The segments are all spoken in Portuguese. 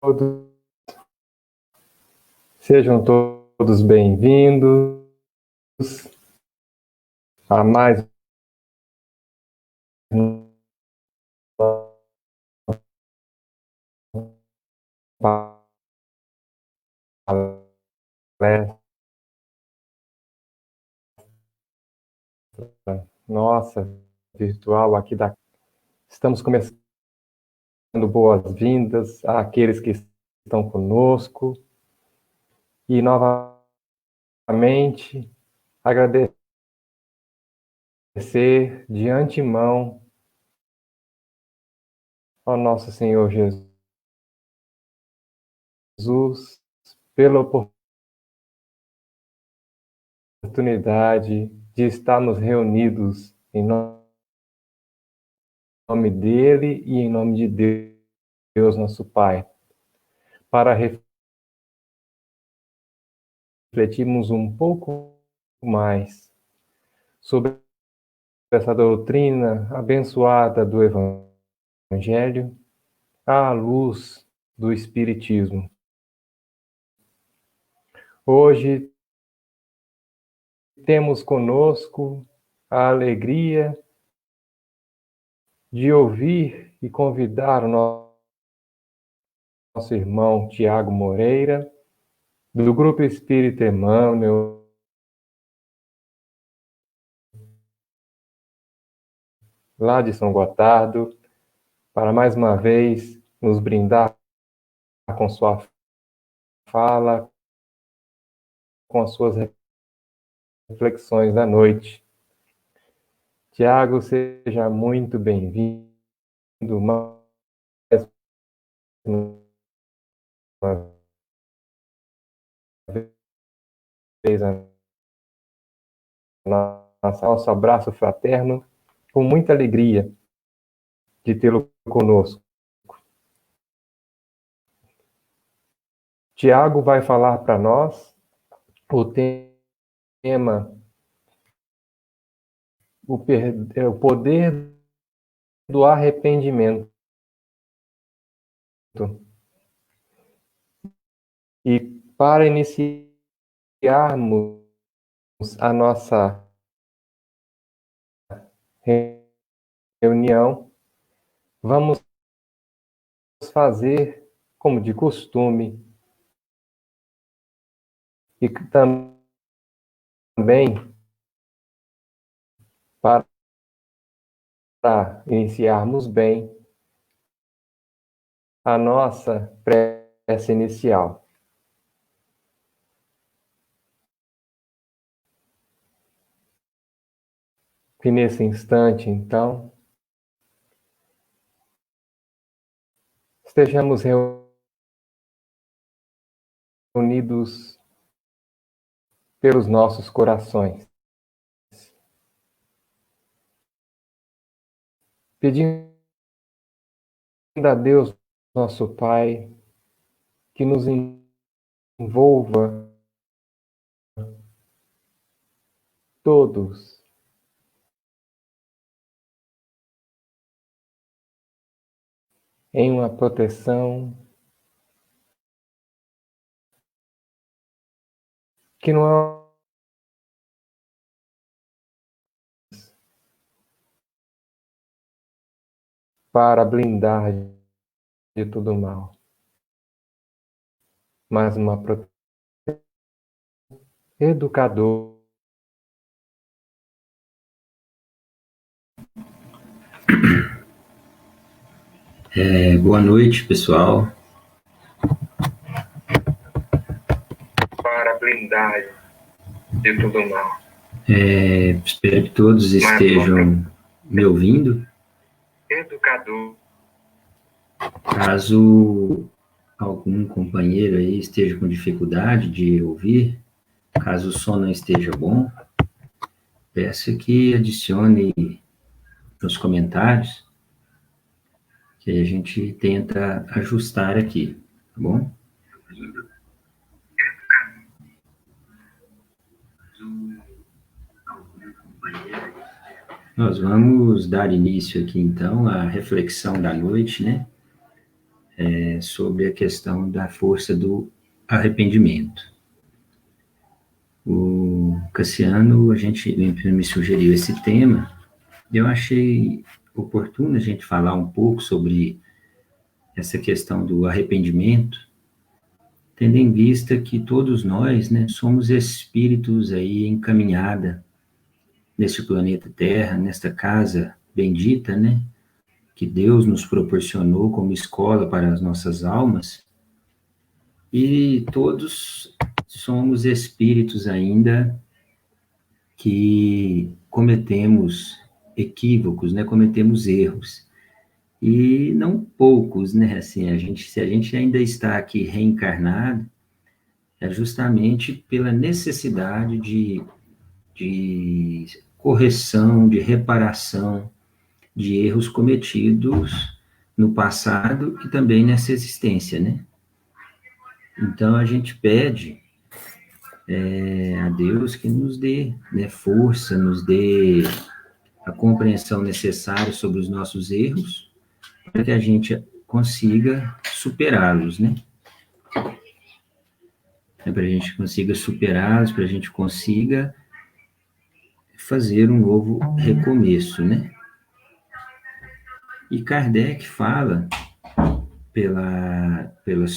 Todos, sejam todos bem-vindos a mais uma palestra nossa virtual aqui da. Estamos começando boas-vindas àqueles que estão conosco e novamente agradecer de antemão ao nosso Senhor Jesus pela oportunidade de estarmos reunidos em nome dele e em nome de Deus, nosso Pai, para refletirmos um pouco mais sobre essa doutrina abençoada do Evangelho à luz do Espiritismo. Hoje temos conosco a alegria de ouvir e convidar o nosso irmão Tiago Moreira, do Grupo Espírita Emmanuel, lá de São Gotardo, para mais uma vez nos brindar com sua fala, com as suas reflexões da noite. Tiago, seja muito bem-vindo mais uma vez a nosso abraço fraterno, com muita alegria de tê-lo conosco. Tiago vai falar para nós o tema, o poder do arrependimento. E para iniciarmos a nossa reunião, vamos fazer, como de costume, e também para iniciarmos bem a nossa prece inicial. E nesse instante, então, estejamos reunidos pelos nossos corações, pedindo a Deus, nosso Pai, que nos envolva todos em uma proteção que não é para blindar de todo mal, mas uma proteção educadora. Boa noite, pessoal. Para blindar de todo mal. Espero que todos estejam me ouvindo. Educador. Caso algum companheiro aí esteja com dificuldade de ouvir, Caso o som não esteja bom, peço que adicione nos comentários, que a gente tenta ajustar aqui, tá bom? Nós vamos dar início aqui, então, à reflexão da noite, né? Sobre a questão da força do arrependimento. O Cassiano, a gente me sugeriu esse tema, e eu achei oportuno a gente falar um pouco sobre essa questão do arrependimento, tendo em vista que todos nós, né, somos espíritos aí em caminhada neste planeta Terra, nesta casa bendita, né, que Deus nos proporcionou como escola para as nossas almas, e todos somos espíritos ainda que cometemos equívocos, né, cometemos erros, e não poucos, né, assim, se a gente ainda está aqui reencarnado, é justamente pela necessidade de correção, de reparação de erros cometidos no passado e também nessa existência, né? Então, a gente pede a Deus que nos dê, né, força, nos dê a compreensão necessária sobre os nossos erros, para que a gente consiga superá-los, né? Para a gente consiga superá-los, para a gente consiga fazer um novo recomeço, né? E Kardec fala, pelas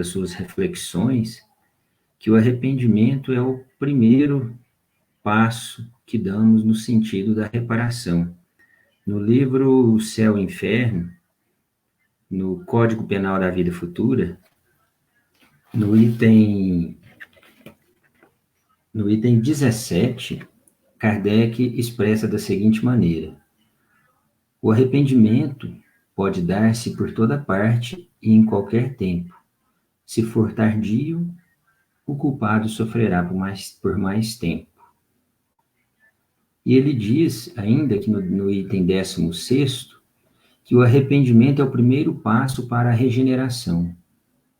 suas reflexões, que o arrependimento é o primeiro passo que damos no sentido da reparação. No livro O Céu e o Inferno, no Código Penal da Vida Futura, no item 17, Kardec expressa da seguinte maneira: o arrependimento pode dar-se por toda parte e em qualquer tempo. Se for tardio, o culpado sofrerá por mais tempo. E ele diz, ainda que no item 16º, que o arrependimento é o primeiro passo para a regeneração,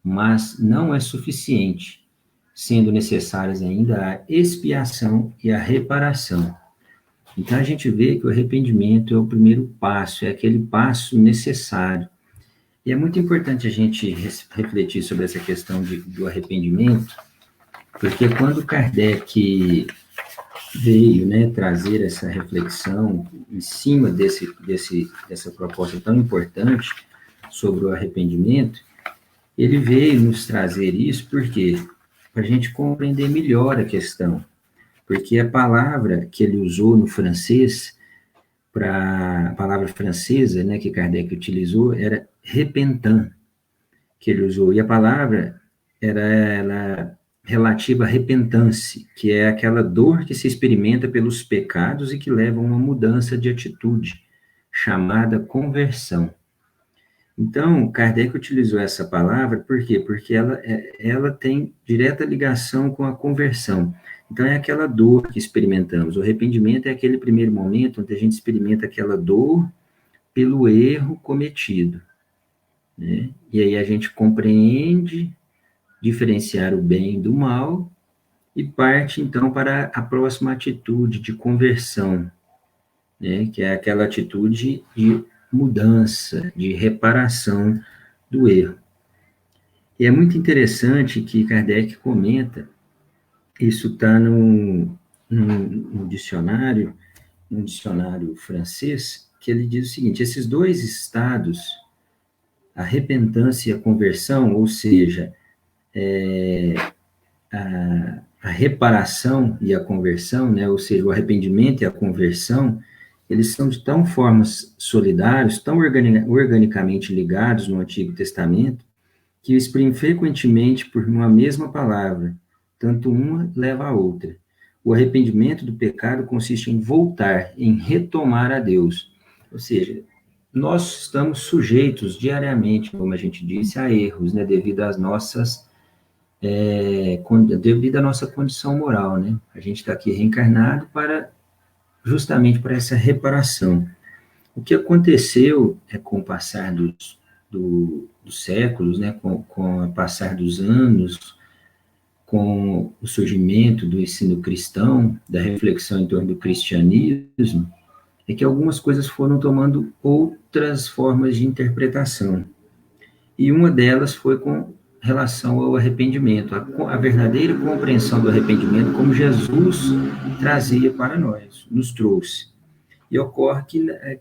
mas não é suficiente, sendo necessárias ainda a expiação e a reparação. Então, a gente vê que o arrependimento é o primeiro passo, é aquele passo necessário. E é muito importante a gente refletir sobre essa questão do arrependimento, porque quando Kardec veio, né, trazer essa reflexão em cima dessa proposta tão importante sobre o arrependimento, ele veio nos trazer isso, por quê? Para a gente compreender melhor a questão. Porque a palavra que ele usou no francês, a palavra francesa, né, que Kardec utilizou, era repentant, que ele usou. E a palavra era relativa à repentance, que é aquela dor que se experimenta pelos pecados e que leva a uma mudança de atitude, chamada conversão. Então, Kardec utilizou essa palavra, por quê? Porque ela tem direta ligação com a conversão. Então, é aquela dor que experimentamos. O arrependimento é aquele primeiro momento onde a gente experimenta aquela dor pelo erro cometido, né? E aí a gente compreende diferenciar o bem do mal e parte, então, para a próxima atitude de conversão, né? Que é aquela atitude de mudança, de reparação do erro. E é muito interessante que Kardec comenta, isso está no dicionário francês, que ele diz o seguinte: esses dois estados, a repentância e a conversão, ou seja, a reparação e a conversão, né, ou seja, o arrependimento e a conversão, eles são de tão formas solidários, tão organicamente ligados no Antigo Testamento, que exprimem frequentemente por uma mesma palavra, tanto uma leva a outra. O arrependimento do pecado consiste em voltar, em retomar a Deus. Ou seja, nós estamos sujeitos diariamente, como a gente disse, a erros, né, devido às nossas devido à nossa condição moral, né? A gente está aqui reencarnado justamente para essa reparação. O que aconteceu com o passar dos séculos, né, com o passar dos anos, com o surgimento do ensino cristão, da reflexão em torno do cristianismo, é que algumas coisas foram tomando outras formas de interpretação. E uma delas foi com relação ao arrependimento, a verdadeira compreensão do arrependimento como Jesus trazia para nós, nos trouxe. E ocorre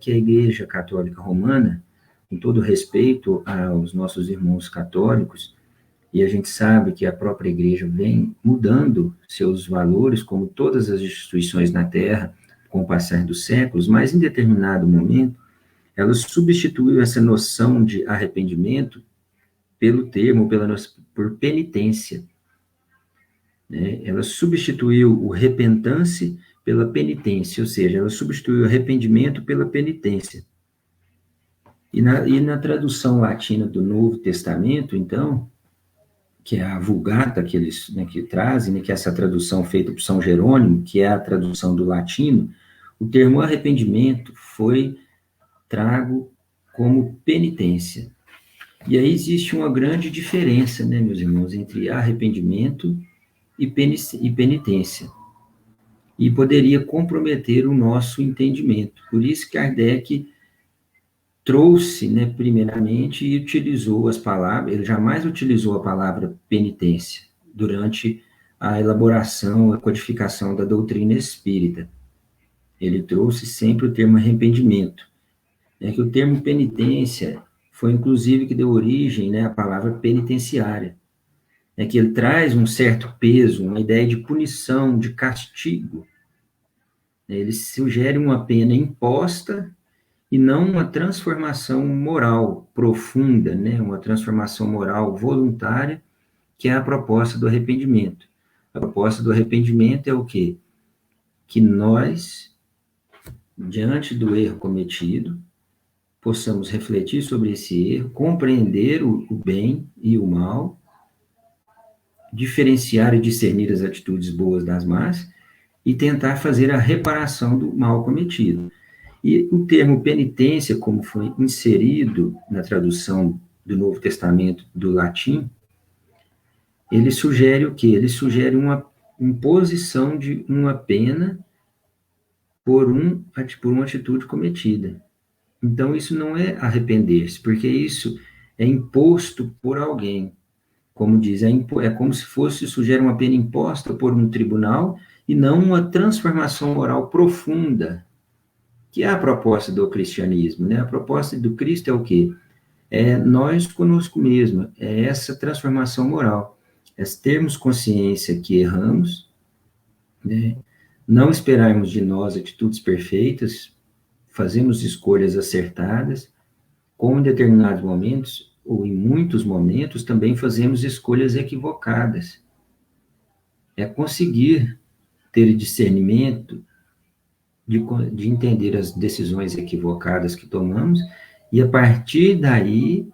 que a Igreja Católica Romana, com todo respeito aos nossos irmãos católicos, e a gente sabe que a própria Igreja vem mudando seus valores, como todas as instituições na Terra, com o passar dos séculos, mas em determinado momento, ela substituiu essa noção de arrependimento pelo termo, por penitência. Né? Ela substituiu o repentance pela penitência, ou seja, ela substituiu o arrependimento pela penitência. E na tradução latina do Novo Testamento, então, que é a Vulgata que eles que trazem, né, que é essa tradução feita por São Jerônimo, que é a tradução do latino, o termo arrependimento foi trago como penitência. E aí existe uma grande diferença, né, meus irmãos, entre arrependimento e penitência. E poderia comprometer o nosso entendimento. Por isso que Kardec trouxe, né, primeiramente, e utilizou as palavras, ele jamais utilizou a palavra penitência durante a elaboração, a codificação da doutrina espírita. Ele trouxe sempre o termo arrependimento. Né, que o termo penitência foi, inclusive, que deu origem, né, à palavra penitenciária. Né, que ele traz um certo peso, uma ideia de punição, de castigo. Ele sugere uma pena imposta e não uma transformação moral profunda, né? Uma transformação moral voluntária, que é a proposta do arrependimento. A proposta do arrependimento é o quê? Que nós, diante do erro cometido, possamos refletir sobre esse erro, compreender o bem e o mal, diferenciar e discernir as atitudes boas das más e tentar fazer a reparação do mal cometido. E o termo penitência, como foi inserido na tradução do Novo Testamento do latim, ele sugere o quê? Ele sugere uma imposição de uma pena por uma atitude cometida. Então, isso não é arrepender-se, porque isso é imposto por alguém. Como diz, é como se sugere uma pena imposta por um tribunal e não uma transformação moral profunda, que é a proposta do cristianismo, né? A proposta do Cristo é o quê? É nós conosco mesmo, é essa transformação moral, é termos consciência que erramos, né? Não esperarmos de nós atitudes perfeitas, fazemos escolhas acertadas, como em determinados momentos, ou em muitos momentos, também fazemos escolhas equivocadas. É conseguir ter discernimento de entender as decisões equivocadas que tomamos e, a partir daí,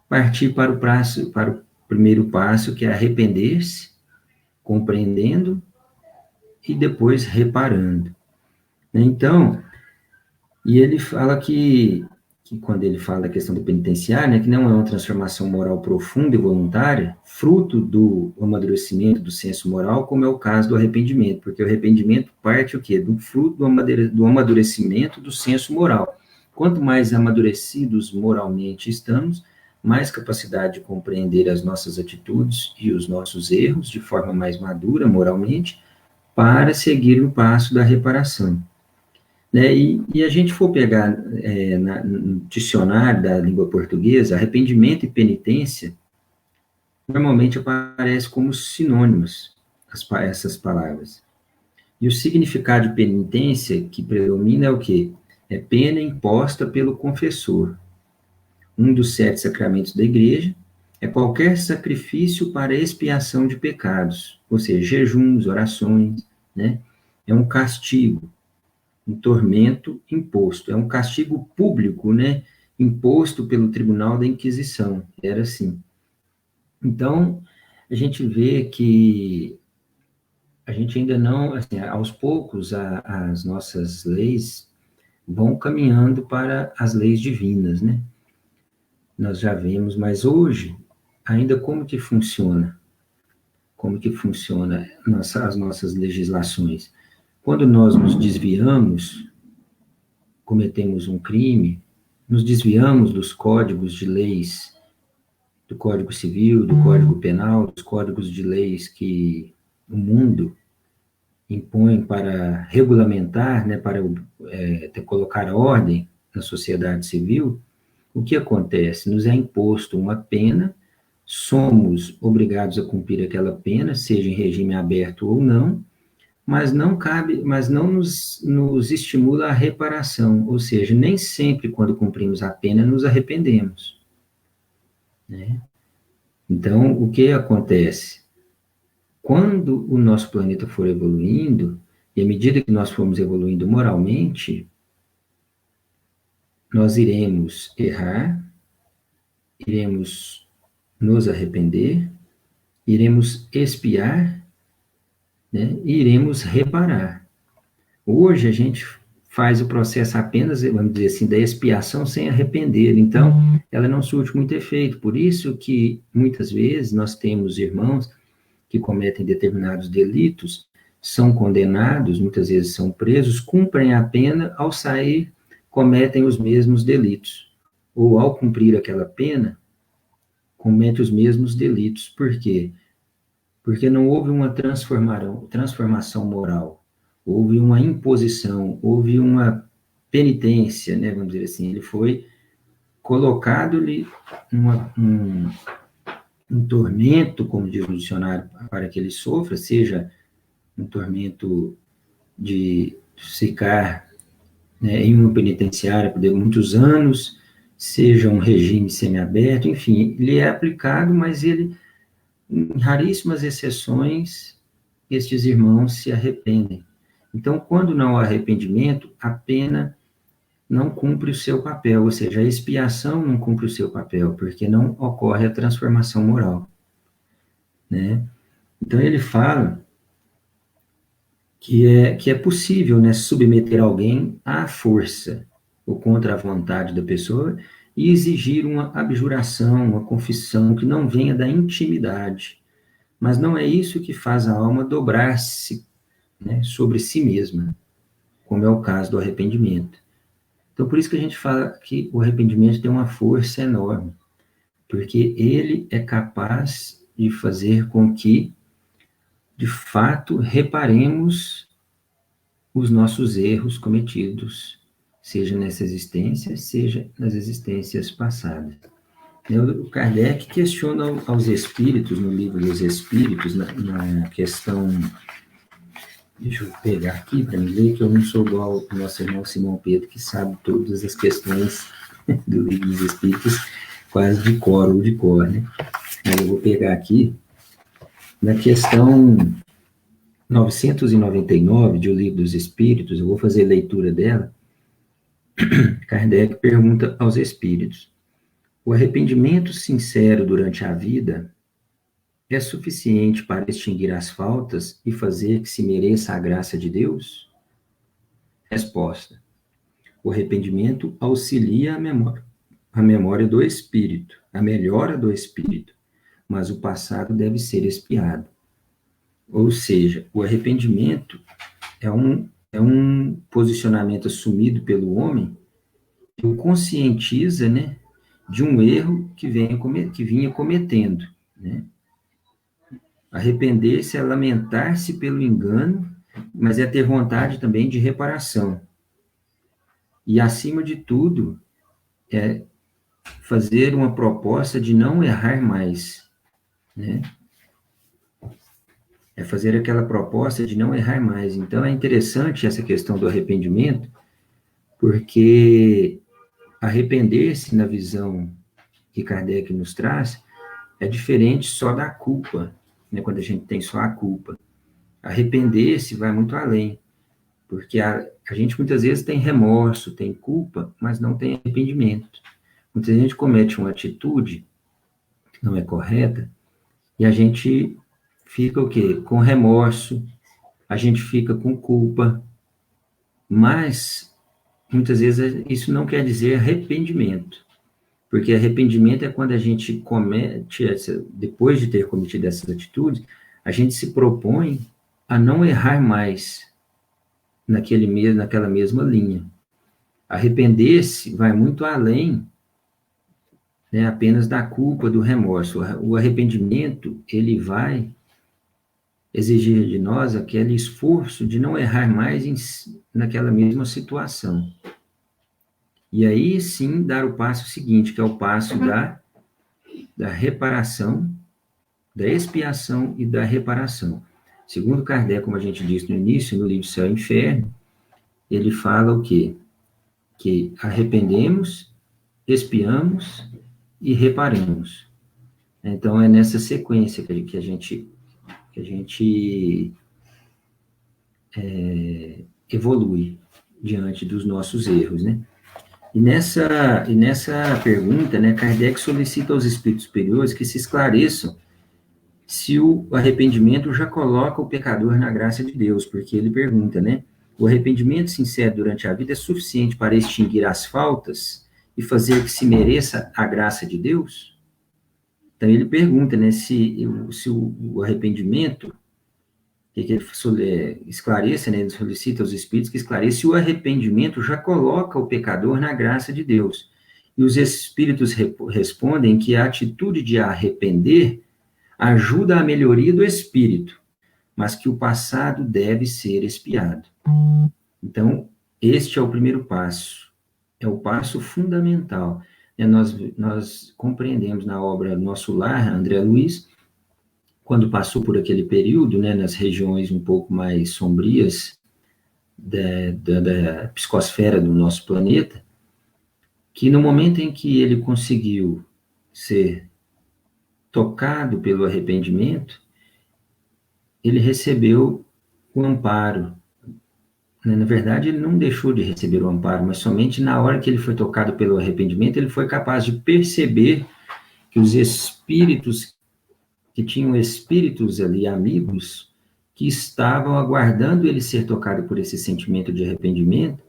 partir para o primeiro passo, que é arrepender-se, compreendendo e depois reparando. Então, e ele fala que quando ele fala da questão do penitenciário, né, que não é uma transformação moral profunda e voluntária, fruto do amadurecimento do senso moral, como é o caso do arrependimento, porque o arrependimento parte o quê? Do fruto do amadurecimento do senso moral. Quanto mais amadurecidos moralmente estamos, mais capacidade de compreender as nossas atitudes e os nossos erros de forma mais madura moralmente, para seguir o passo da reparação. Né? E a gente for pegar no dicionário da língua portuguesa, arrependimento e penitência normalmente aparecem como sinônimos, essas palavras. E o significado de penitência que predomina é o quê? É pena imposta pelo confessor. Um dos 7 sacramentos da igreja é qualquer sacrifício para expiação de pecados, ou seja, jejuns, orações, né? É um castigo, um tormento imposto, é um castigo público, né, imposto pelo Tribunal da Inquisição, era assim. Então, a gente vê que a gente ainda não, assim, aos poucos, as nossas leis vão caminhando para as leis divinas, né? Nós já vemos, mas hoje, ainda como que funciona? Como que funciona as nossas legislações? Quando nós nos desviamos, cometemos um crime, nos desviamos dos códigos de leis, do Código Civil, do Código Penal, dos códigos de leis que o mundo impõe para regulamentar, né, para colocar ordem na sociedade civil, o que acontece? Nos é imposto uma pena, somos obrigados a cumprir aquela pena, seja em regime aberto ou não, mas não cabe, mas não nos estimula a reparação, ou seja, nem sempre quando cumprimos a pena nos arrependemos, né? Então, o que acontece? Quando o nosso planeta for evoluindo, e à medida que nós formos evoluindo moralmente, nós iremos errar, iremos nos arrepender, iremos expiar, né, e iremos reparar. Hoje a gente faz o processo apenas, vamos dizer assim, da expiação sem arrepender, então ela não surte muito efeito. Por isso que muitas vezes nós temos irmãos que cometem determinados delitos, são condenados, muitas vezes são presos, cumprem a pena, ao sair cometem os mesmos delitos. Ou ao cumprir aquela pena, cometem os mesmos delitos. Por quê? Porque não houve uma transformação moral, houve uma imposição, houve uma penitência, né, vamos dizer assim, ele foi colocado-lhe um tormento, como diz o dicionário, para que ele sofra, seja um tormento de ficar, né, em uma penitenciária por muitos anos, seja um regime semiaberto, enfim, ele é aplicado, mas ele, em raríssimas exceções, estes irmãos se arrependem. Então, quando não há arrependimento, a pena não cumpre o seu papel, ou seja, a expiação não cumpre o seu papel, porque não ocorre a transformação moral, né? Então, ele fala que é possível, né, submeter alguém à força, ou contra a vontade da pessoa, e exigir uma abjuração, uma confissão que não venha da intimidade. Mas não é isso que faz a alma dobrar-se, né, sobre si mesma, como é o caso do arrependimento. Então, por isso que a gente fala que o arrependimento tem uma força enorme, porque ele é capaz de fazer com que, de fato, reparemos os nossos erros cometidos, seja nessa existência, seja nas existências passadas. O Kardec questiona aos espíritos, no livro dos Espíritos, na questão. Deixa eu pegar aqui para me ler, que eu não sou igual ao nosso irmão Simão Pedro, que sabe todas as questões do livro dos Espíritos, quase de cor ou de cor, né? Mas eu vou pegar aqui, na questão 999 de O Livro dos Espíritos, eu vou fazer leitura dela. Kardec pergunta aos espíritos: o arrependimento sincero durante a vida é suficiente para extinguir as faltas e fazer que se mereça a graça de Deus? Resposta: o arrependimento auxilia a memória do espírito, a melhora do espírito, mas o passado deve ser expiado. Ou seja, o arrependimento é um posicionamento assumido pelo homem que o conscientiza, né, de um erro que vinha cometendo, né? Arrepender-se é lamentar-se pelo engano, mas é ter vontade também de reparação. E, acima de tudo, é fazer uma proposta de não errar mais, né? É fazer aquela proposta de não errar mais. Então, é interessante essa questão do arrependimento, porque arrepender-se, na visão que Kardec nos traz, é diferente só da culpa, né? Quando a gente tem só a culpa. Arrepender-se vai muito além, porque a gente muitas vezes tem remorso, tem culpa, mas não tem arrependimento. Muita gente comete uma atitude que não é correta, E a gente fica o quê? Com remorso, a gente fica com culpa, mas muitas vezes isso não quer dizer arrependimento, porque arrependimento é quando a gente comete, depois de ter cometido essas atitudes, a gente se propõe a não errar mais naquela mesma linha. Arrepender-se vai muito além, né, apenas da culpa, do remorso. O arrependimento, ele vai exigir de nós aquele esforço de não errar mais naquela mesma situação. E aí sim dar o passo seguinte, que é o passo da reparação, da expiação e da reparação. Segundo Kardec, como a gente disse no início, no livro Céu e Inferno, ele fala o quê? Que arrependemos, expiamos e reparamos. Então, é nessa sequência que a gente evolui diante dos nossos erros, né? E nessa pergunta, né, Kardec solicita aos espíritos superiores que se esclareçam se o arrependimento já coloca o pecador na graça de Deus, porque ele pergunta, né, o arrependimento sincero durante a vida é suficiente para extinguir as faltas e fazer que se mereça a graça de Deus? Então ele pergunta, né, se o arrependimento, que ele esclareça, né, ele solicita aos espíritos que esclareça se o arrependimento já coloca o pecador na graça de Deus. E os espíritos respondem que a atitude de arrepender ajuda à melhoria do espírito, mas que o passado deve ser expiado. Então, este é o primeiro passo, é o passo fundamental. Nós compreendemos na obra Nosso Lar, André Luiz, quando passou por aquele período, né, nas regiões um pouco mais sombrias da psicosfera do nosso planeta, que no momento em que ele conseguiu ser tocado pelo arrependimento, ele recebeu o amparo. Na verdade, ele não deixou de receber o amparo, mas somente na hora que ele foi tocado pelo arrependimento, ele foi capaz de perceber que os espíritos, que tinham espíritos ali, amigos, que estavam aguardando ele ser tocado por esse sentimento de arrependimento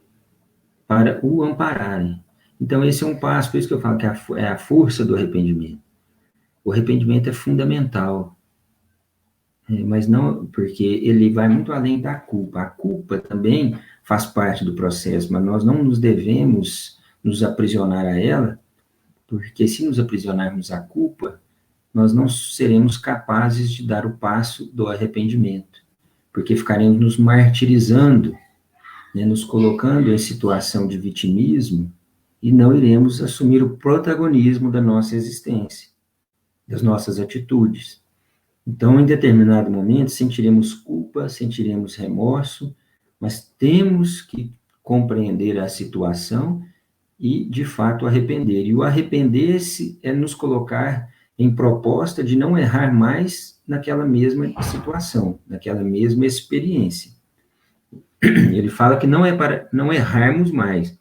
para o ampararem. Então, esse é um passo, por isso que eu falo que é a força do arrependimento. O arrependimento é fundamental, mas não, porque ele vai muito além da culpa. A culpa também faz parte do processo, mas nós não nos devemos nos aprisionar a ela, porque se nos aprisionarmos à culpa, nós não seremos capazes de dar o passo do arrependimento, porque ficaremos nos martirizando, né, nos colocando em situação de vitimismo, e não iremos assumir o protagonismo da nossa existência, das nossas atitudes. Então, em determinado momento, sentiremos culpa, sentiremos remorso, mas temos que compreender a situação e, de fato, arrepender. E o arrepender-se é nos colocar em proposta de não errar mais naquela mesma situação, naquela mesma experiência. Ele fala que não é para não errarmos mais,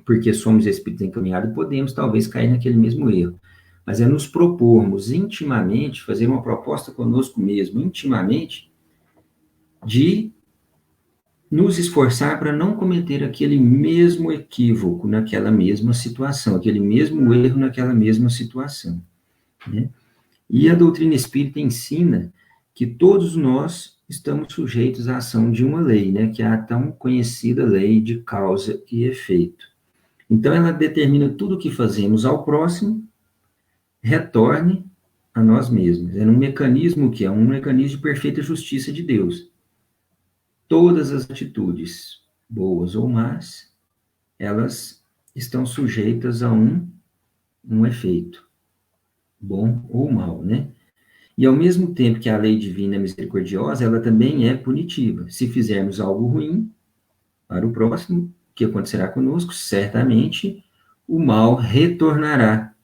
porque somos espíritos encaminhados e podemos talvez cair naquele mesmo erro. Mas é nos propormos intimamente, fazer uma proposta conosco mesmo, intimamente, de nos esforçar para não cometer aquele mesmo equívoco naquela mesma situação, aquele mesmo erro naquela mesma situação, né? E a doutrina espírita ensina que todos nós estamos sujeitos à ação de uma lei, né, que é a tão conhecida lei de causa e efeito. Então, ela determina tudo o que fazemos ao próximo, retorne a nós mesmos. É um mecanismo que é um mecanismo de perfeita justiça de Deus. Todas as atitudes, boas ou más, elas estão sujeitas a um efeito, bom ou mal, né? E ao mesmo tempo que a lei divina é misericordiosa, ela também é punitiva. Se fizermos algo ruim para o próximo, o que acontecerá conosco? Certamente o mal retornará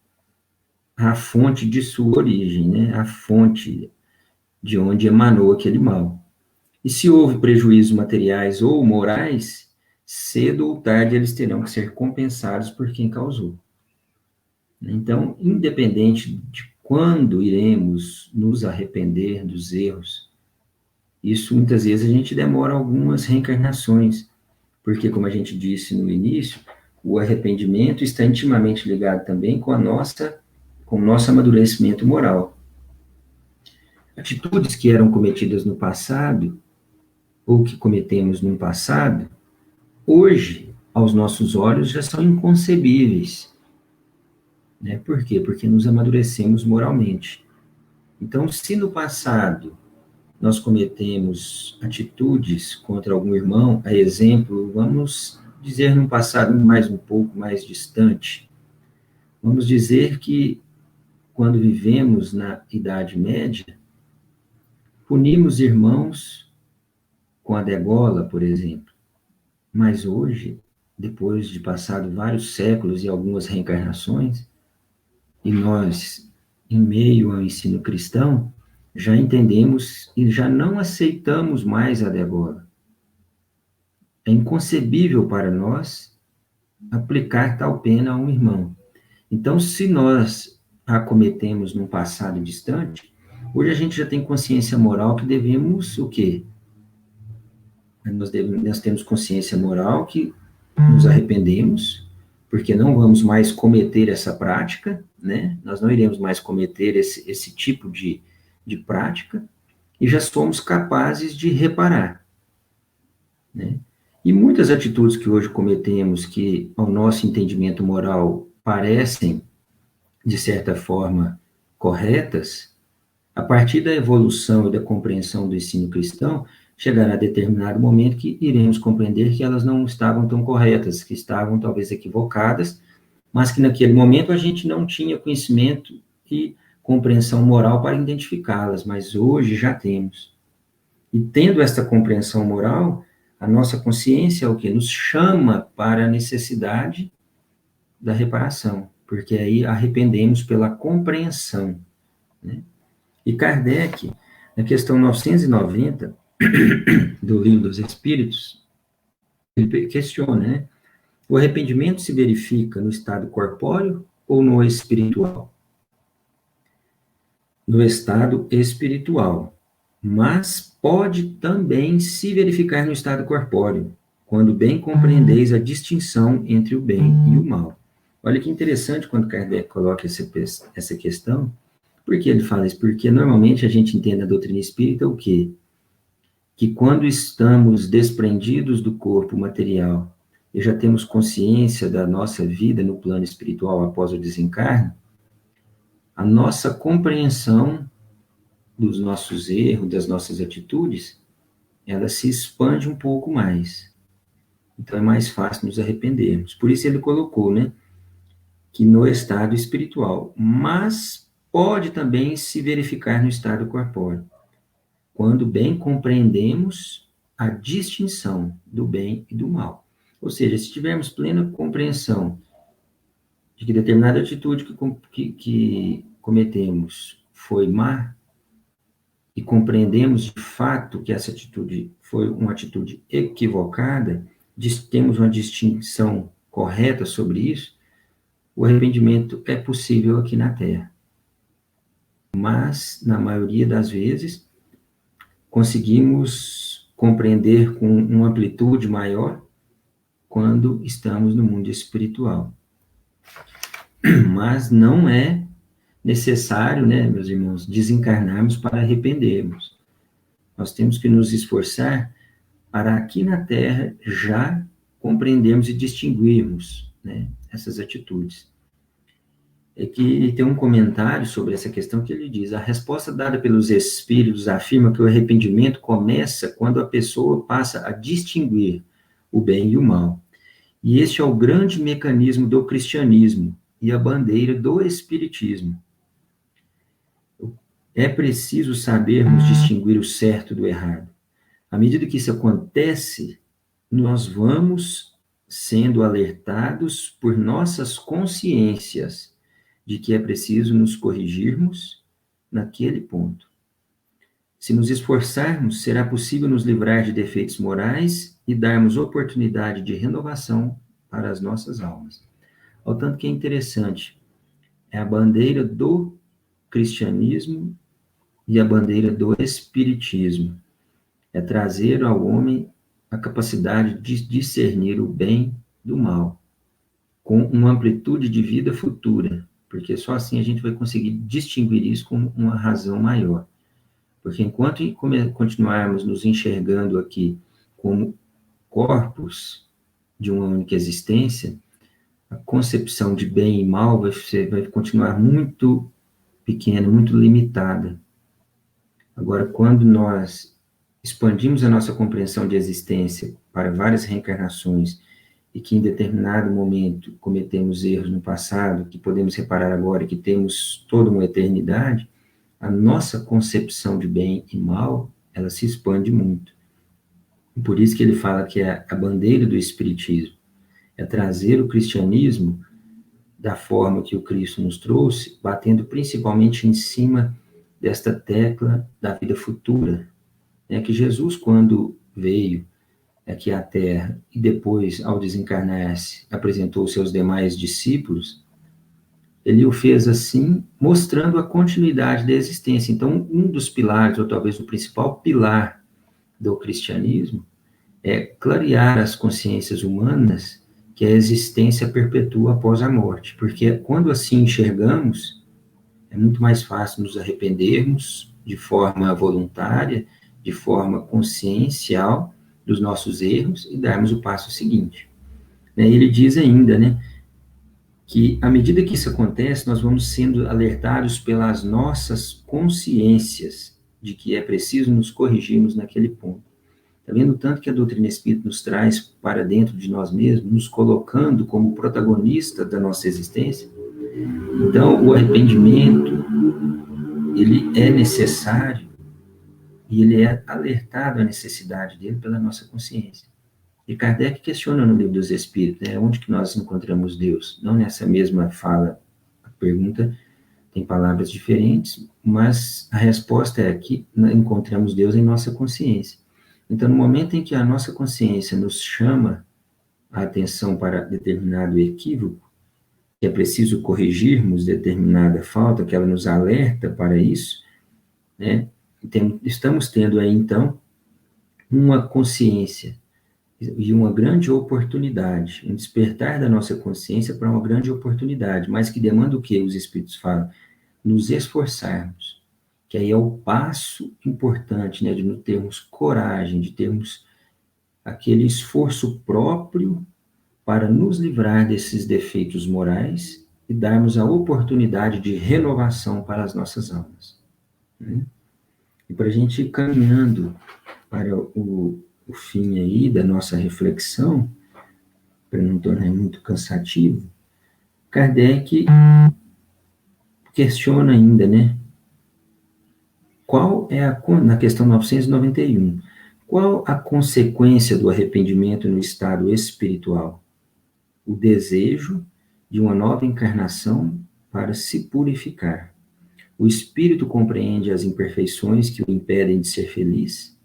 à fonte de sua origem, né? A fonte de onde emanou aquele mal. E se houve prejuízos materiais ou morais, cedo ou tarde eles terão que ser compensados por quem causou. Então, independente de quando iremos nos arrepender dos erros? Isso, muitas vezes, a gente demora algumas reencarnações, porque, como a gente disse no início, o arrependimento está intimamente ligado também com com o nosso amadurecimento moral. Atitudes que eram cometidas no passado, ou que cometemos no passado, hoje, aos nossos olhos, já são inconcebíveis. Né? Por quê? Porque nos amadurecemos moralmente. Então, se no passado nós cometemos atitudes contra algum irmão, a exemplo, vamos dizer num passado um pouco mais distante, vamos dizer que quando vivemos na Idade Média, punimos irmãos com a degola, por exemplo. Mas hoje, depois de passado vários séculos e algumas reencarnações, e nós, em meio ao ensino cristão, já entendemos e já não aceitamos mais a degola. É inconcebível para nós aplicar tal pena a um irmão. Então, se nós a cometemos num passado distante, hoje a gente já tem consciência moral que devemos o quê? Nós temos consciência moral que nos arrependemos, porque não vamos mais cometer essa prática, né? Nós não iremos mais cometer esse tipo de prática, e já somos capazes de reparar, né? E muitas atitudes que hoje cometemos, que ao nosso entendimento moral parecem, de certa forma, corretas, a partir da evolução e da compreensão do ensino cristão, chegará a determinado momento que iremos compreender que elas não estavam tão corretas, que estavam talvez equivocadas, mas que naquele momento a gente não tinha conhecimento e compreensão moral para identificá-las, mas hoje já temos. E tendo esta compreensão moral, a nossa consciência é o que? Nos chama para a necessidade da reparação, porque aí arrependemos pela compreensão, né? E Kardec, na questão 990 do Livro dos Espíritos, ele questiona, né? O arrependimento se verifica no estado corpóreo ou no espiritual? No estado espiritual, mas pode também se verificar no estado corpóreo, quando bem compreendeis a distinção entre o bem e o mal. Olha que interessante quando Kardec coloca essa questão. Por que ele fala isso? Porque normalmente a gente entende a doutrina espírita o quê? Que quando estamos desprendidos do corpo material e já temos consciência da nossa vida no plano espiritual após o desencarne, a nossa compreensão dos nossos erros, das nossas atitudes, ela se expande um pouco mais. Então é mais fácil nos arrependermos. Por isso ele colocou, né, que no estado espiritual, mas pode também se verificar no estado corpóreo, quando bem compreendemos a distinção do bem e do mal. Ou seja, se tivermos plena compreensão de que determinada atitude que cometemos foi má, e compreendemos de fato que essa atitude foi uma atitude equivocada, temos uma distinção correta sobre isso, o arrependimento é possível aqui na Terra. Mas, na maioria das vezes, conseguimos compreender com uma amplitude maior quando estamos no mundo espiritual. Mas não é necessário, né, meus irmãos, desencarnarmos para arrependermos. Nós temos que nos esforçar para aqui na Terra já compreendermos e distinguirmos, né, essas atitudes. É que tem um comentário sobre essa questão que ele diz: a resposta dada pelos espíritos afirma que o arrependimento começa quando a pessoa passa a distinguir o bem e o mal. E este é o grande mecanismo do cristianismo e a bandeira do espiritismo. É preciso sabermos distinguir o certo do errado. À medida que isso acontece, nós vamos sendo alertados por nossas consciências de que é preciso nos corrigirmos naquele ponto. Se nos esforçarmos, será possível nos livrar de defeitos morais e darmos oportunidade de renovação para as nossas almas. Ao tanto que é interessante, é a bandeira do cristianismo e a bandeira do espiritismo. É trazer ao homem a capacidade de discernir o bem do mal, com uma amplitude de vida futura, porque só assim a gente vai conseguir distinguir isso com uma razão maior. Porque enquanto continuarmos nos enxergando aqui como corpos de uma única existência, a concepção de bem e mal vai continuar muito pequena, muito limitada. Agora, quando nós expandimos a nossa compreensão de existência para várias reencarnações e que em determinado momento cometemos erros no passado, que podemos reparar agora que temos toda uma eternidade, a nossa concepção de bem e mal, ela se expande muito. E por isso que ele fala que é a bandeira do Espiritismo, é trazer o cristianismo da forma que o Cristo nos trouxe, batendo principalmente em cima desta tecla da vida futura, né? Que Jesus, quando veio aqui à Terra e depois, ao desencarnar-se, apresentou os seus demais discípulos, ele o fez assim, mostrando a continuidade da existência. Então, um dos pilares, ou talvez o principal pilar do cristianismo, é clarear as consciências humanas que a existência perpetua após a morte, porque quando assim enxergamos, é muito mais fácil nos arrependermos de forma voluntária, de forma consciencial dos nossos erros e darmos o passo seguinte. Ele diz ainda, né, que à medida que isso acontece, nós vamos sendo alertados pelas nossas consciências de que é preciso nos corrigirmos naquele ponto. Está vendo tanto que a doutrina espírita nos traz para dentro de nós mesmos, nos colocando como protagonista da nossa existência? Então, o arrependimento, ele é necessário e ele é alertado à necessidade dele pela nossa consciência. E Kardec questiona no Livro dos Espíritos, né, onde que nós encontramos Deus? Não nessa mesma fala, a pergunta tem palavras diferentes, mas a resposta é que encontramos Deus em nossa consciência. Então, no momento em que a nossa consciência nos chama a atenção para determinado equívoco, que é preciso corrigirmos determinada falta, que ela nos alerta para isso, né? Estamos tendo aí, então, uma consciência e uma grande oportunidade, um despertar da nossa consciência para uma grande oportunidade, mas que demanda o que os Espíritos falam? Nos esforçarmos, que aí é o passo importante, né, de termos coragem, de termos aquele esforço próprio para nos livrar desses defeitos morais e darmos a oportunidade de renovação para as nossas almas. Né? E para a gente ir caminhando para o fim aí da nossa reflexão, para não tornar muito cansativo, Kardec questiona ainda, né? Qual é na questão 991, qual a consequência do arrependimento no estado espiritual? O desejo de uma nova encarnação para se purificar. O espírito compreende as imperfeições que o impedem de ser feliz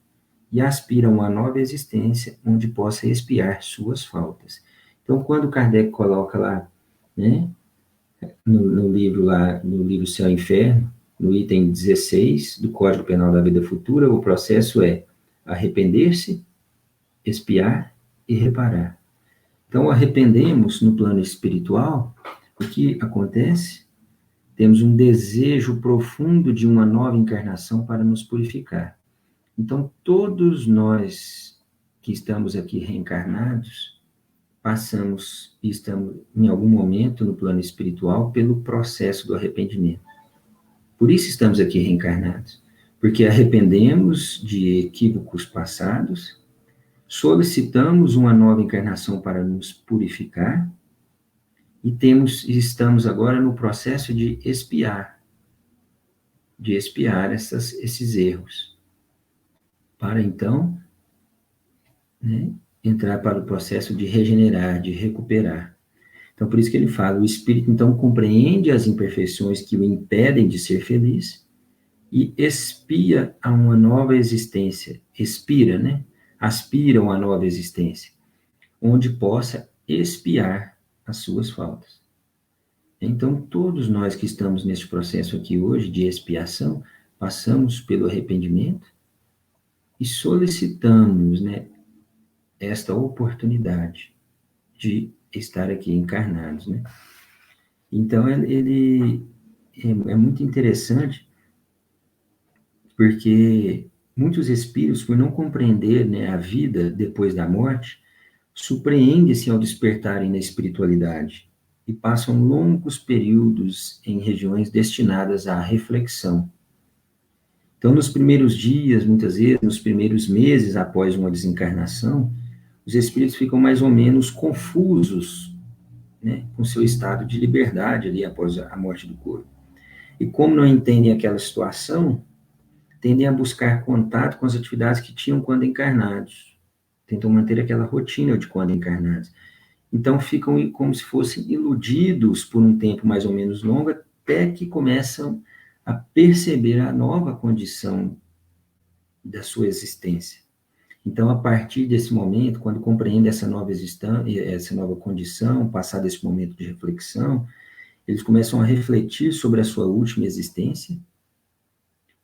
e aspira a uma nova existência onde possa expiar suas faltas. Então, quando Kardec coloca lá, né, no livro Céu e Inferno, no item 16 do Código Penal da Vida Futura, o processo é arrepender-se, expiar e reparar. Então, arrependemos no plano espiritual, o que acontece? Temos um desejo profundo de uma nova encarnação para nos purificar. Então, todos nós que estamos aqui reencarnados, passamos e estamos em algum momento no plano espiritual pelo processo do arrependimento. Por isso estamos aqui reencarnados, porque arrependemos de equívocos passados, solicitamos uma nova encarnação para nos purificar e estamos agora no processo de expiar esses erros, para então, né, entrar para o processo de regenerar, de recuperar. Então, por isso que ele fala, o espírito, então, compreende as imperfeições que o impedem de ser feliz e expia a uma nova existência. Expira, né? Aspira a uma nova existência, onde possa expiar as suas faltas. Então, todos nós que estamos neste processo aqui hoje de expiação, passamos pelo arrependimento e solicitamos, né, esta oportunidade de estar aqui encarnados, né? Então, ele é muito interessante, porque muitos espíritos, por não compreender, né, a vida depois da morte, surpreendem-se ao despertarem na espiritualidade e passam longos períodos em regiões destinadas à reflexão. Então, nos primeiros dias, muitas vezes, nos primeiros meses após uma desencarnação, os espíritos ficam mais ou menos confusos, né, com seu estado de liberdade ali após a morte do corpo. E como não entendem aquela situação, tendem a buscar contato com as atividades que tinham quando encarnados. Tentam manter aquela rotina de quando encarnados. Então, ficam como se fossem iludidos por um tempo mais ou menos longo, até que começam a perceber a nova condição da sua existência. Então, a partir desse momento, quando compreendem essa nova existência, essa nova condição, passado esse momento de reflexão, eles começam a refletir sobre a sua última existência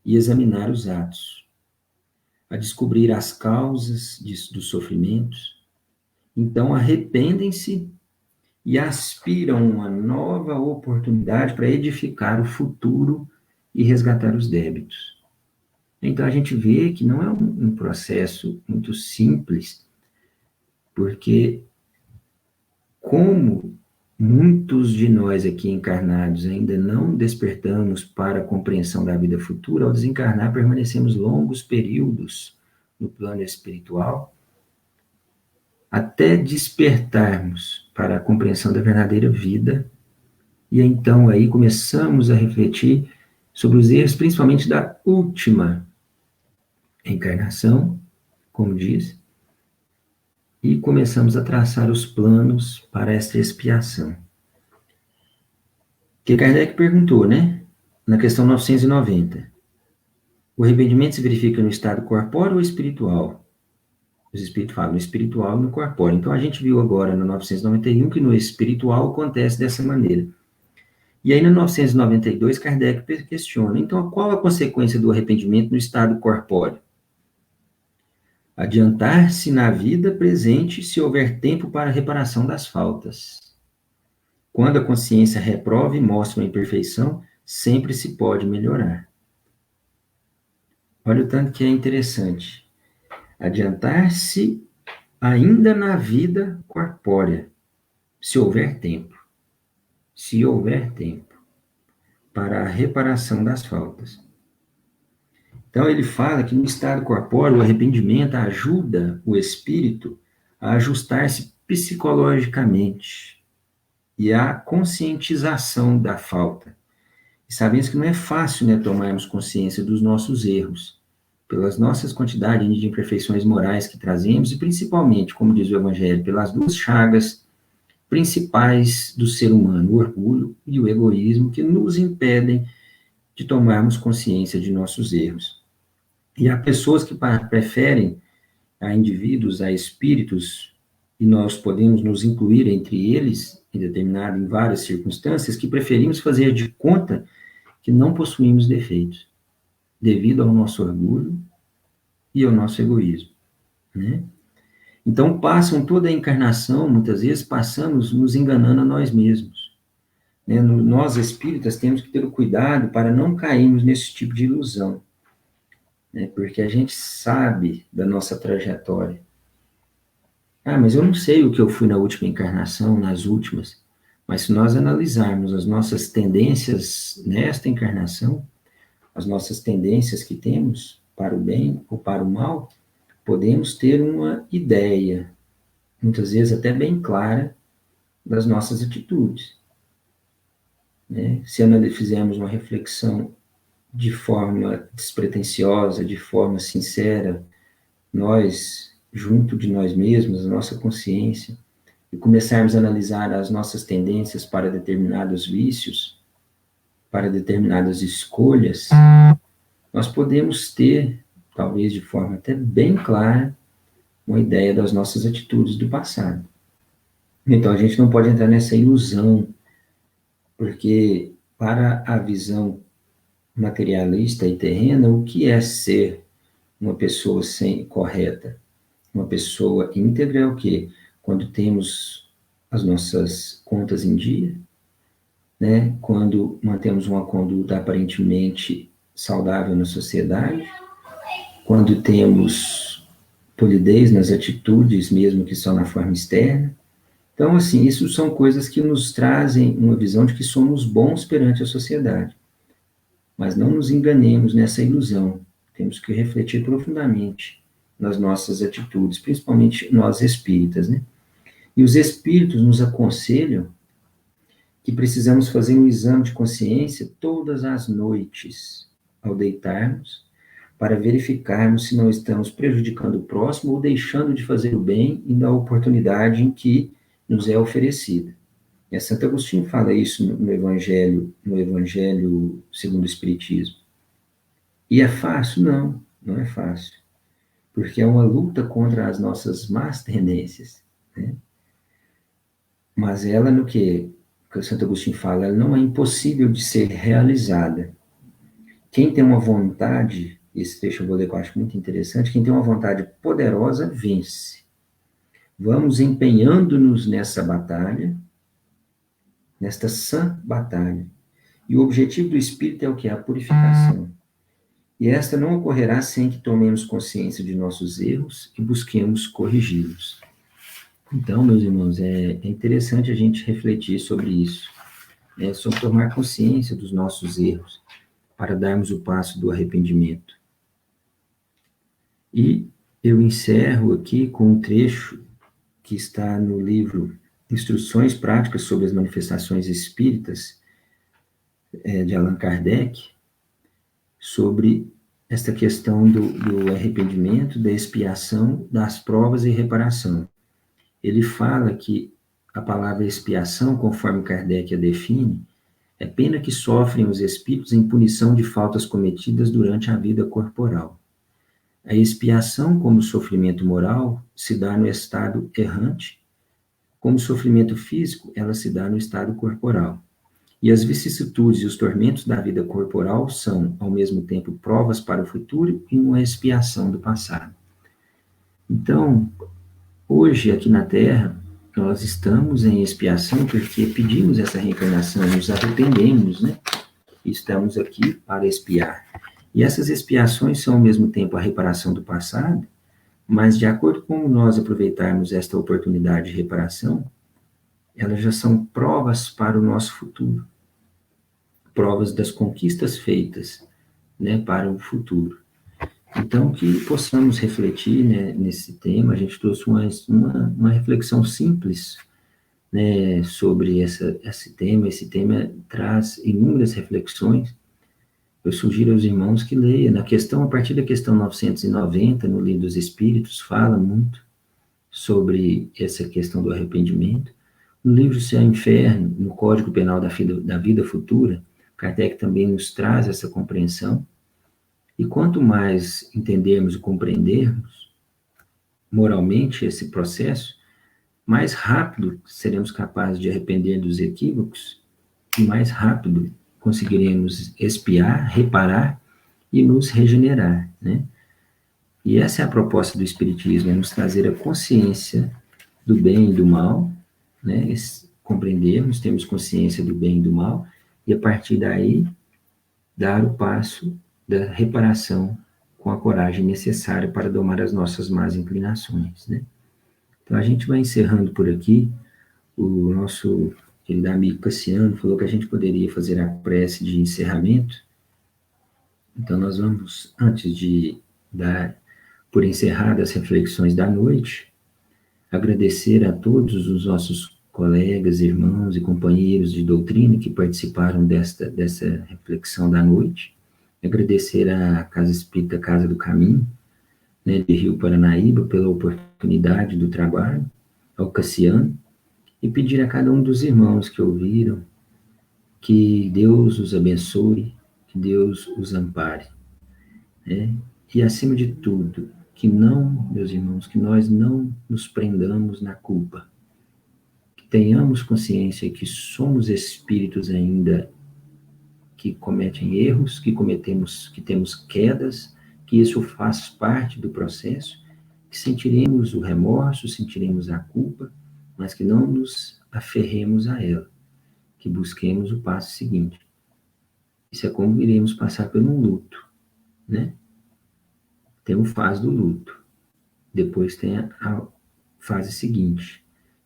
e examinar os atos, a descobrir as causas dos sofrimentos. Então, arrependem-se e aspiram uma nova oportunidade para edificar o futuro e resgatar os débitos. Então, a gente vê que não é um processo muito simples, porque como muitos de nós aqui encarnados ainda não despertamos para a compreensão da vida futura, ao desencarnar permanecemos longos períodos no plano espiritual, até despertarmos para a compreensão da verdadeira vida, e então aí começamos a refletir sobre os erros, principalmente da última encarnação, como diz, e começamos a traçar os planos para esta expiação. Que Kardec perguntou, né? Na questão 990. O arrependimento se verifica no estado corpóreo ou espiritual? Os espíritos falam no espiritual e no corpóreo. Então, a gente viu agora no 991 que no espiritual acontece dessa maneira. E aí, no 992, Kardec questiona, então, qual a consequência do arrependimento no estado corpóreo? Adiantar-se na vida presente se houver tempo para a reparação das faltas. Quando a consciência reprova e mostra uma imperfeição, sempre se pode melhorar. Olha o tanto que é interessante. Adiantar-se ainda na vida corpórea, se houver tempo. Se houver tempo para a reparação das faltas. Então, ele fala que no estado corpóreo, o arrependimento ajuda o espírito a ajustar-se psicologicamente e a conscientização da falta. E sabemos que não é fácil, né, tomarmos consciência dos nossos erros, pelas nossas quantidades de imperfeições morais que trazemos, e principalmente, como diz o Evangelho, pelas duas chagas principais do ser humano, o orgulho e o egoísmo, que nos impedem de tomarmos consciência de nossos erros. E há pessoas que preferem a indivíduos, a espíritos, e nós podemos nos incluir entre eles, em várias circunstâncias, que preferimos fazer de conta que não possuímos defeitos, devido ao nosso orgulho e ao nosso egoísmo, né? Então, passam toda a encarnação, muitas vezes, passamos nos enganando a nós mesmos, né? Nós, espíritas, temos que ter o cuidado para não cairmos nesse tipo de ilusão, né? Porque a gente sabe da nossa trajetória. Ah, mas eu não sei o que eu fui na última encarnação, nas últimas. Mas se nós analisarmos as nossas tendências nesta encarnação, as nossas tendências que temos para o bem ou para o mal, podemos ter uma ideia, muitas vezes até bem clara, das nossas atitudes, né? Se fizermos uma reflexão de forma despretensiosa, de forma sincera, nós, junto de nós mesmos, a nossa consciência, e começarmos a analisar as nossas tendências para determinados vícios, para determinadas escolhas, nós podemos ter, talvez de forma até bem clara, uma ideia das nossas atitudes do passado. Então, a gente não pode entrar nessa ilusão Porque para a visão materialista e terrena, o que é ser uma pessoa correta? Uma pessoa íntegra é o quê? Quando temos as nossas contas em dia, né? Quando mantemos uma conduta aparentemente saudável na sociedade, quando temos polidez nas atitudes, mesmo que só na forma externa. Então, assim, isso são coisas que nos trazem uma visão de que somos bons perante a sociedade. Mas não nos enganemos nessa ilusão. Temos que refletir profundamente nas nossas atitudes, principalmente nós espíritas, né? E os espíritos nos aconselham que precisamos fazer um exame de consciência todas as noites, ao deitarmos, para verificarmos se não estamos prejudicando o próximo ou deixando de fazer o bem e da oportunidade em que nos é oferecida. E Santo Agostinho fala isso no Evangelho segundo o Espiritismo. E é fácil? Não, não é fácil. Porque é uma luta contra as nossas más tendências, né? Mas ela, no que o Santo Agostinho fala, ela não é impossível de ser realizada. Quem tem uma vontade, esse trecho eu vou ler que eu acho muito interessante, quem tem uma vontade poderosa vence. Vamos empenhando-nos nessa batalha, nesta sã batalha. E o objetivo do Espírito é o que? A purificação. E esta não ocorrerá sem que tomemos consciência de nossos erros e busquemos corrigi-los. Então, meus irmãos, é interessante a gente refletir sobre isso, sobre tomar consciência dos nossos erros, para darmos o passo do arrependimento. E eu encerro aqui com um trecho que está no livro Instruções Práticas sobre as Manifestações Espíritas, de Allan Kardec, sobre esta questão do arrependimento, da expiação, das provas e reparação. Ele fala que a palavra expiação, conforme Kardec a define, é pena que sofrem os espíritos em punição de faltas cometidas durante a vida corporal. A expiação, como sofrimento moral, se dá no estado errante, como sofrimento físico, ela se dá no estado corporal. E as vicissitudes e os tormentos da vida corporal são, ao mesmo tempo, provas para o futuro e uma expiação do passado. Então, hoje, aqui na Terra, nós estamos em expiação porque pedimos essa reencarnação, nos arrependemos, né? E estamos aqui para expiar. E essas expiações são, ao mesmo tempo, a reparação do passado, mas, de acordo com como nós aproveitarmos esta oportunidade de reparação, elas já são provas para o nosso futuro. Provas das conquistas feitas, né, para o futuro. Então, que possamos refletir, né, nesse tema. A gente trouxe uma reflexão simples, né, sobre esse tema. Esse tema traz inúmeras reflexões. Eu sugiro aos irmãos que leiam. A partir da questão 990, no Livro dos Espíritos, fala muito sobre essa questão do arrependimento. No livro Céu e Inferno, no Código Penal da Vida Futura, Kardec também nos traz essa compreensão. E quanto mais entendermos e compreendermos moralmente esse processo, mais rápido seremos capazes de arrepender dos equívocos e mais rápido conseguiremos expiar, reparar e nos regenerar, né? E essa é a proposta do Espiritismo, é nos trazer a consciência do bem e do mal, né? Compreendermos, termos consciência do bem e do mal, e a partir daí, dar o passo da reparação com a coragem necessária para domar as nossas más inclinações, né? Então, a gente vai encerrando por aqui. O nosso querido amigo Cassiano falou que a gente poderia fazer a prece de encerramento. Então, nós vamos, antes de dar por encerradas as reflexões da noite, agradecer a todos os nossos colegas, irmãos e companheiros de doutrina que participaram dessa reflexão da noite. Agradecer à Casa Espírita Casa do Caminho, né, de Rio Paranaíba, pela oportunidade do trabalho, ao Cassiano, e pedir a cada um dos irmãos que ouviram que Deus os abençoe, que Deus os ampare, né? E, acima de tudo, que não, meus irmãos, que nós não nos prendamos na culpa, tenhamos consciência que somos espíritos ainda que cometem erros, que temos quedas, que isso faz parte do processo, que sentiremos o remorso, sentiremos a culpa, mas que não nos aferremos a ela, que busquemos o passo seguinte. Isso é como iremos passar por um luto, né? Tem o fase do luto, depois tem a fase seguinte.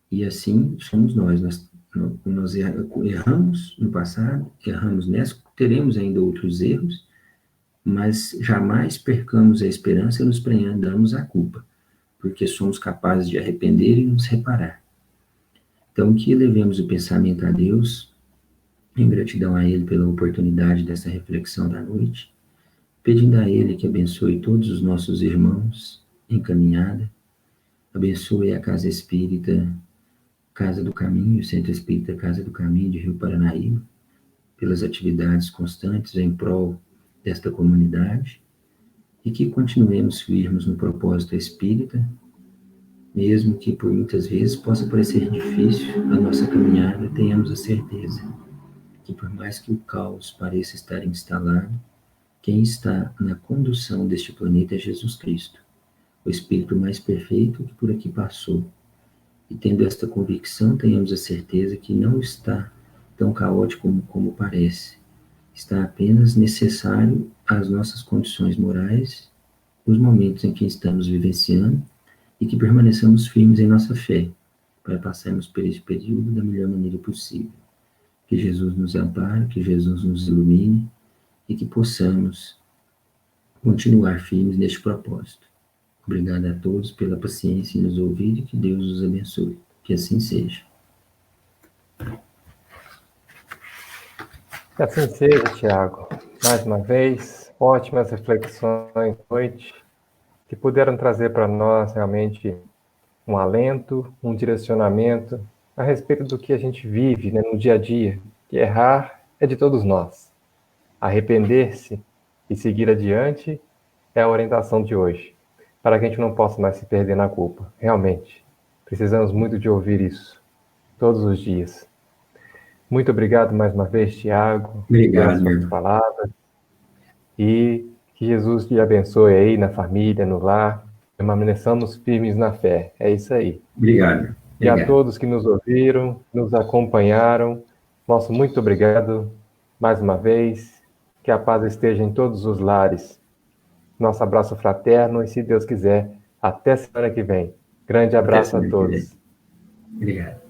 E assim somos nós erramos no passado, erramos nessa, teremos ainda outros erros, mas jamais percamos a esperança e nos prendamos à culpa, porque somos capazes de arrepender e nos reparar. Então, que levemos o pensamento a Deus, em gratidão a Ele pela oportunidade dessa reflexão da noite, pedindo a Ele que abençoe todos os nossos irmãos em caminhada, abençoe a Casa Espírita, Casa do Caminho, Centro Espírita Casa do Caminho de Rio Paranaíba, pelas atividades constantes em prol desta comunidade, e que continuemos firmes no propósito espírita, mesmo que por muitas vezes possa parecer difícil a nossa caminhada, tenhamos a certeza que por mais que o caos pareça estar instalado, quem está na condução deste planeta é Jesus Cristo, o Espírito mais perfeito que por aqui passou. E tendo esta convicção, tenhamos a certeza que não está tão caótico como parece. Está apenas necessário às nossas condições morais, os momentos em que estamos vivenciando, e que permaneçamos firmes em nossa fé, para passarmos por esse período da melhor maneira possível. Que Jesus nos ampare, que Jesus nos ilumine, e que possamos continuar firmes neste propósito. Obrigado a todos pela paciência em nos ouvir e que Deus os abençoe. Que assim seja. Que assim seja, Tiago. Mais uma vez, ótimas reflexões à noite, que puderam trazer para nós realmente um alento, um direcionamento a respeito do que a gente vive, né, no dia a dia, que errar é de todos nós. Arrepender-se e seguir adiante é a orientação de hoje, para que a gente não possa mais se perder na culpa. Realmente, precisamos muito de ouvir isso, todos os dias. Muito obrigado mais uma vez, Tiago, pelas suas palavras. E que Jesus te abençoe aí na família, no lar. Permaneçamos firmes na fé. É isso aí. Obrigado. E a todos que nos ouviram, nos acompanharam, nosso muito obrigado mais uma vez. Que a paz esteja em todos os lares. Nosso abraço fraterno e, se Deus quiser, até semana que vem. Grande abraço a todos. Obrigado.